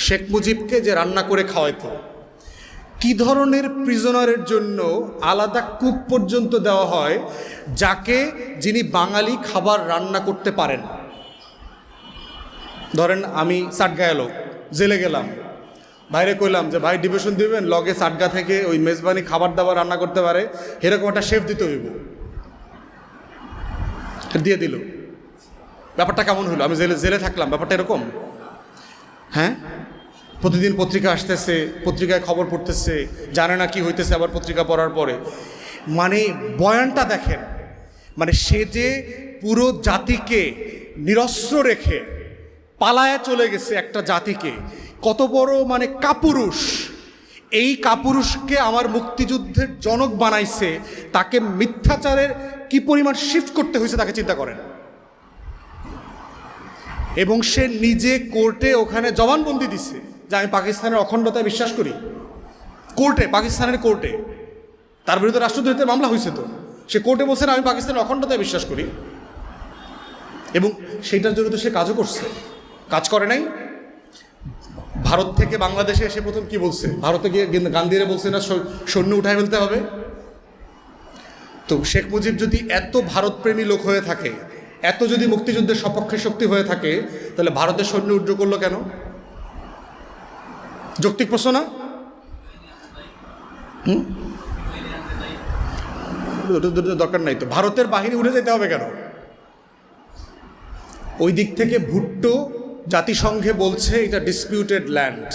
শেখ মুজিবকে যে রান্না করে খাওয়াইতো, কি ধরনের প্রিজনারের জন্য আলাদা কুক পর্যন্ত দেওয়া হয়, যিনি বাঙালি খাবার রান্না করতে পারেন। ধরেন আমি সাটগাঁয়ে লোক, জেলে গেলাম, বাইরে কইলাম যে ভাই ডিভিশন দিবেন, লগে সাটগা থেকে ওই মেজবানি খাবার দাবার রান্না করতে পারে, এরকম একটা শেফ দিতে হইব, দিয়ে দিল। ব্যাপারটা কেমন হলো? আমি জেলে থাকলাম, ব্যাপারটা এরকম। হ্যাঁ, প্রতিদিন পত্রিকা আসতেছে, পত্রিকায় খবর পড়তেছে, জানে না কি হইতেছে আবার পত্রিকা পড়ার পরে। মানে বয়ানটা দেখেন, মানে সে যে পুরো জাতিকে নিরস্ত্র রেখে পালায়া চলে গেছে একটা জাতিকে, কত বড় মানে কাপুরুষ। এই কাপুরুষকে আমার মুক্তিযুদ্ধের জনক বানাইছে, তাকে মিথ্যাচারের কি পরিমাণ শিফট করতে হয়েছে তাকে চিন্তা করেন। এবং সে নিজে কোর্টে ওখানে জবানবন্দি দিছে যে আমি পাকিস্তানের অখণ্ডতায় বিশ্বাস করি। কোর্টে, পাকিস্তানের কোর্টে তার বিরুদ্ধে রাষ্ট্রদ্রোহিতার মামলা হয়েছে, তো সে কোর্টে বলছে না আমি পাকিস্তানের অখণ্ডতায় বিশ্বাস করি। এবং সেইটার জন্য তো সে কাজও করছে, কাজ করে নাই। ভারত থেকে বাংলাদেশে এসে প্রথম কি বলছে? ভারতে গিয়ে গান্ধীরা বলছে না সৈন্য উঠায় ফেলতে হবে। তো শেখ মুজিব যদি এত ভারতপ্রেমী লোক হয়ে থাকে, এত যদি মুক্তিযুদ্ধের সপক্ষে শক্তি হয়ে থাকে, তাহলে ভারতের সৈন্য উড্র করলো কেন? যৌক্তিক প্রশ্ন না? দরকার নাই তো, ভারতের বাহিনী উঠে যেতে হবে কেন? ওই দিক থেকে ভুট্টো জাতিসংঘে বলছে এটা ডিসপিউটেড ল্যান্ড,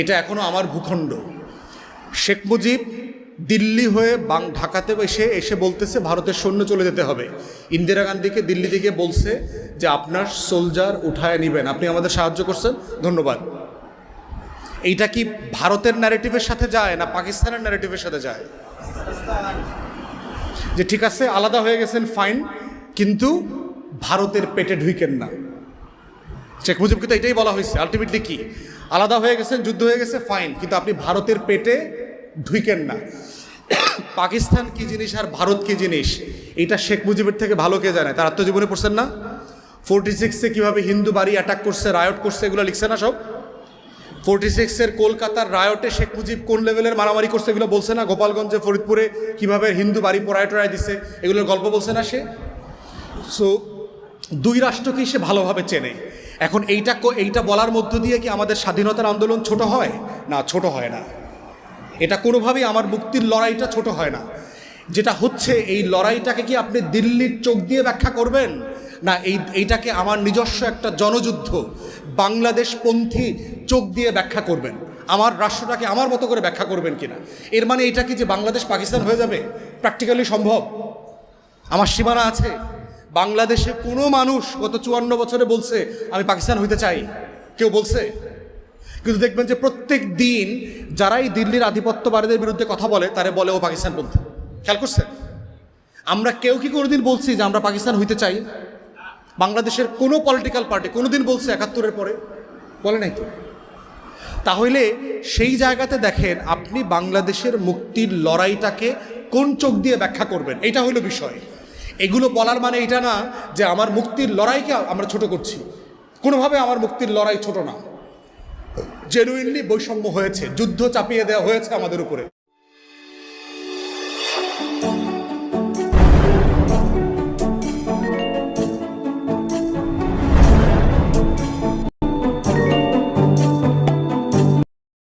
এটা এখনো আমার ভূখণ্ড। শেখ মুজিব দিল্লি হয়ে ঢাকাতে এসে বলতেছে ভারতের সৈন্য চলে যেতে হবে। ইন্দিরা গান্ধীকে দিল্লি থেকে বলছে যে আপনার সোলজার উঠায় নেবেন, আপনি আমাদের সাহায্য করছেন, ধন্যবাদ। এইটা কি ভারতের ন্যারেটিভের সাথে যায় না পাকিস্তানের ন্যারেটিভের সাথে যায়? যে ঠিক আছে আলাদা হয়ে গেছেন ফাইন, কিন্তু ভারতের পেটে ঢুইকেন না। শেখ মুজিবকে তো এটাই বলা হয়েছে আলটিমেটলি, কি আলাদা হয়ে গেছেন, যুদ্ধ হয়ে গেছে, ফাইন, কিন্তু আপনি ভারতের পেটে ঢুইকেন না। পাকিস্তান কি জিনিস আর ভারত কি জিনিস, এটা শেখ মুজিবের থেকে ভালো কে জানে? তার আত্মজীবনে পড়ছেন না? 46-এ কীভাবে হিন্দু বাড়ি অ্যাটাক করছে, রায়ট করছে, এগুলো লিখছে না সব? 46-এর কলকাতার রায়টে শেখ মুজিব কোন লেভেলের মারামারি করছে এগুলো বলছে না? গোপালগঞ্জে, ফরিদপুরে কীভাবে হিন্দু বাড়ি পোড়ায় টোড়ায় দিছে, এগুলোর গল্প বলছে না সে? সো দুই রাষ্ট্রকেই সে ভালোভাবে চেনে। এখন এইটা বলার মধ্য দিয়ে কি আমাদের স্বাধীনতার আন্দোলন ছোট হয়? না, ছোট হয় না। এটা কোনোভাবেই আমার মুক্তির লড়াইটা ছোট হয় না। যেটা হচ্ছে, এই লড়াইটাকে কি আপনি দিল্লির চোখ দিয়ে ব্যাখ্যা করবেন, না এইটাকে আমার নিজস্ব একটা জনযুদ্ধ বাংলাদেশপন্থী চোখ দিয়ে ব্যাখ্যা করবেন? আমার রাষ্ট্রটাকে আমার মতো করে ব্যাখ্যা করবেন কিনা? এর মানে এটা কি যে বাংলাদেশ পাকিস্তান হয়ে যাবে? প্র্যাকটিক্যালি সম্ভব? আমার সীমানা আছে। বাংলাদেশে কোনো মানুষ গত 54 বছরে বলছে আমি পাকিস্তান হইতে চাই? কেউ বলছে? কিন্তু দেখবেন যে প্রত্যেক দিন যারাই দিল্লির আধিপত্যবাদীদের বিরুদ্ধে কথা বলে তারা বলে ও পাকিস্তানপন্থী। খেয়াল করছেন? আমরা কেউ কি কোনোদিন বলছি যে আমরা পাকিস্তান হইতে চাই? বাংলাদেশের কোনো পলিটিক্যাল পার্টি কোনোদিন বলছে 71-এর পরে? বলে নাই তো। তাহলে সেই জায়গাতে দেখেন, আপনি বাংলাদেশের মুক্তির লড়াইটাকে কোন চোখ দিয়ে ব্যাখ্যা করবেন, এটা হলো বিষয়। এগুলো বলার মানে এটা না যে আমার মুক্তির লড়াইকে আমরা ছোট করছি। কোনোভাবে আমার মুক্তির লড়াই ছোট না। জেনুইনলি বৈষম্য হয়েছে, যুদ্ধ চাপিয়ে দেওয়া হয়েছে আমাদের উপরে।